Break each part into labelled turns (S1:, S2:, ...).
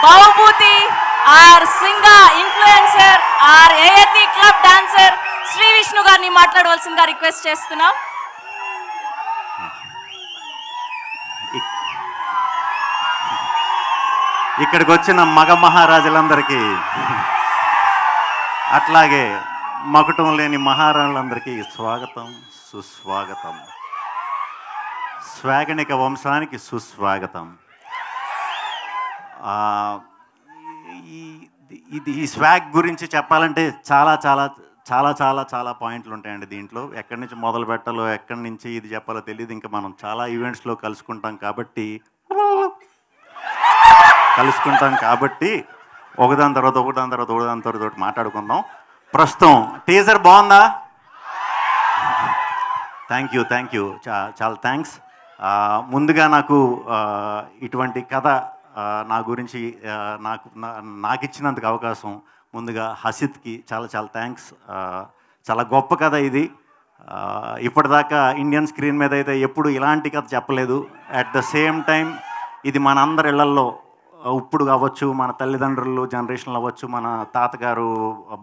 S1: Bhavabhuti, our singer, influencer, our AAT club dancer, Sri Vishnu గారిని మాట్లాడవలసిందిగా request చేస్తున్నాం.
S2: ఇక్కడికి వచ్చిన మగ మహారాజులందరికీ అట్లాగే మకుటం లేని మహారాజులందరికీ స్వాగతం, సుస్వాగతం. స్వాగనిక వంశానికి సుస్వాగతం. ఈ స్వాగ్ గురించి చెప్పాలంటే చాలా చాలా చాలా చాలా చాలా పాయింట్లు ఉంటాయండి దీంట్లో. ఎక్కడి నుంచి మొదలు పెట్టాలో, ఎక్కడి నుంచి ఇది చెప్పాలో తెలియదు. ఇంకా మనం చాలా ఈవెంట్స్లో కలుసుకుంటాం కాబట్టి ఒకదాని తర్వాత మాట్లాడుకుందాం. ప్రస్తుతం టీజర్ బాగుందా? థ్యాంక్ యూ, చాలా థ్యాంక్స్. ముందుగా నాకు ఇటువంటి కథ నా గురించి నాకు ఇచ్చినందుకు అవకాశం ముందుగా హసిత్కి చాలా చాలా థ్యాంక్స్. చాలా గొప్ప కథ ఇది. ఇప్పటిదాకా ఇండియన్ స్క్రీన్ మీద అయితే ఎప్పుడు ఇలాంటి కథ చెప్పలేదు. అట్ ద సేమ్ టైం ఇది మన అందరి ఇళ్లల్లో ఇప్పుడు అవ్వచ్చు, మన తల్లిదండ్రులు జనరేషన్లో అవ్వచ్చు, మన తాతగారు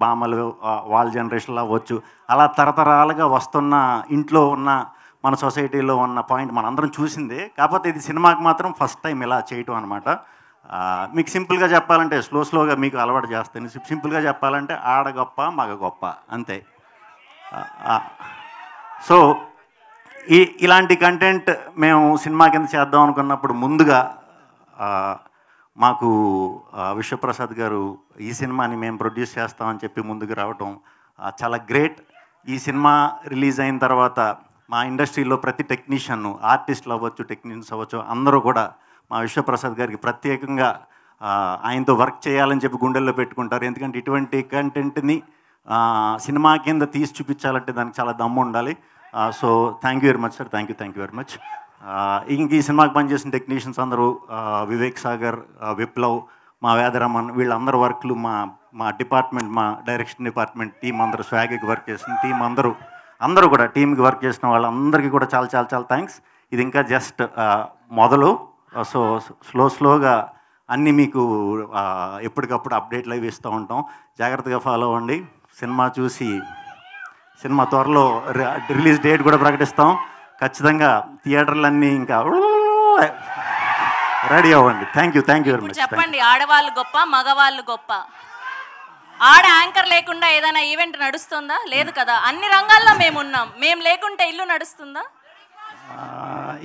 S2: బామ్మలు వాళ్ళ జనరేషన్లో అవ్వచ్చు, అలా తరతరాలుగా వస్తున్న ఇంట్లో ఉన్న మన సొసైటీలో ఉన్న పాయింట్ మనందరం చూసిందే. కాకపోతే ఇది సినిమాకి మాత్రం ఫస్ట్ టైం ఇలా చేయటం అనమాట. మీకు సింపుల్గా చెప్పాలంటే స్లోగా మీకు అలవాటు చేస్తాను. సింపుల్గా చెప్పాలంటే ఆడ గొప్ప మగ గొప్ప అంతే. సో ఇలాంటి కంటెంట్ మేము సినిమా కింద చేద్దాం అనుకున్నప్పుడు ముందుగా మాకు విశ్వప్రసాద్ గారు ఈ సినిమాని మేము ప్రొడ్యూస్ చేస్తామని చెప్పి ముందుకు రావటం చాలా గ్రేట్. ఈ సినిమా రిలీజ్ అయిన తర్వాత మా ఇండస్ట్రీలో ప్రతి టెక్నీషియన్, ఆర్టిస్టులు అవ్వచ్చు, టెక్నీషియన్స్ అవ్వచ్చు, అందరూ కూడా మా విశ్వప్రసాద్ గారికి ప్రత్యేకంగా ఆయనతో వర్క్ చేయాలని చెప్పి గుండెల్లో పెట్టుకుంటారు. ఎందుకంటే ఇటువంటి కంటెంట్ని సినిమా కింద తీసి చూపించాలంటే దానికి చాలా దమ్ము ఉండాలి. So thank you very much sir, thank you very much. ఇంక ఈ సినిమాకి పనిచేసిన టెక్నీషియన్స్ అందరూ వివేక్ సాగర్, విప్లవ్, మా వేదరమన్, వీళ్ళందరూ వర్క్లు మా డిపార్ట్మెంట్, మా డైరెక్షన్ డిపార్ట్మెంట్ టీం అందరూ, స్వాగ్కి వర్క్ చేసిన టీం అందరూ కూడా టీంకి వర్క్ చేసిన వాళ్ళందరికీ కూడా చాలా చాలా చాలా థ్యాంక్స్. ఇది ఇంకా జస్ట్ మొదలు. సో స్లోగా అన్నీ మీకు ఎప్పటికప్పుడు అప్డేట్లు అవి ఇస్తూ ఉంటాం. జాగ్రత్తగా ఫాలో అవ్వండి. సినిమా చూసి సినిమా త్వరలో రిలీజ్ డేట్ కూడా ప్రకటిస్తాం. ఖచ్చితంగా థియేటర్లన్నీ ఇంకా రెడీ అవ్వండి. Thank you very much.
S1: చెప్పండి, ఆడవాళ్ళు గొప్ప మగవాళ్ళు గొప్ప? ఆడ యాంకర్ లేకుండా ఏదైనా ఈవెంట్ నడుస్తుందా? లేదు కదా. అన్ని రంగాల్లో మేమున్నాం. మేము లేకుంటే ఇల్లు నడుస్తుందా?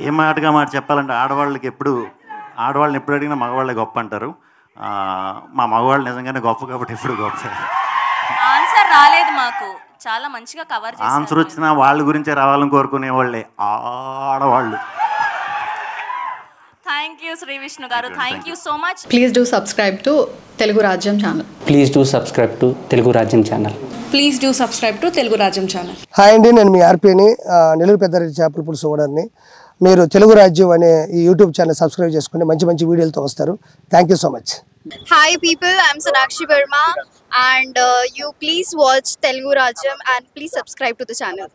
S2: ఏ మాటగా మాట చెప్పాలంటే ఆడవాళ్ళని ఎప్పుడు అడిగినా మగవాళ్ళే గొప్ప అంటారు. మా మగవాళ్ళు నిజంగానే గొప్ప కాబట్టి ఎప్పుడు గొప్ప.
S1: ఆన్సర్ రాలేదు మాకు. చాలా మంచిగా కవర్ చేశారు.
S2: ఆన్సర్ వచ్చినా వాళ్ళ గురించే రావాలని కోరుకునే వాళ్ళే ఆడవాళ్ళు.
S1: థ్యాంక్ యూ శ్రీ విష్ణు గారు, thank you so much.
S3: Please do subscribe to Telugu రాజ్యం ఛానల్.
S4: హాయ్ అండి, నేను మీ ఆర్పీని, నెల్లూరు పెద్దారెడ్డి చేపల పులుసు ఓనర్ని. మీరు తెలుగు రాజ్యం అనే ఈ యూట్యూబ్ ఛానల్ సబ్స్క్రైబ్ చేసుకుని మంచి వీడియోలతో వస్తారు. Thank you so much.
S5: Hi people, I'm Sonakshi Verma and you please watch Telugu Rajyam and please subscribe to the channel.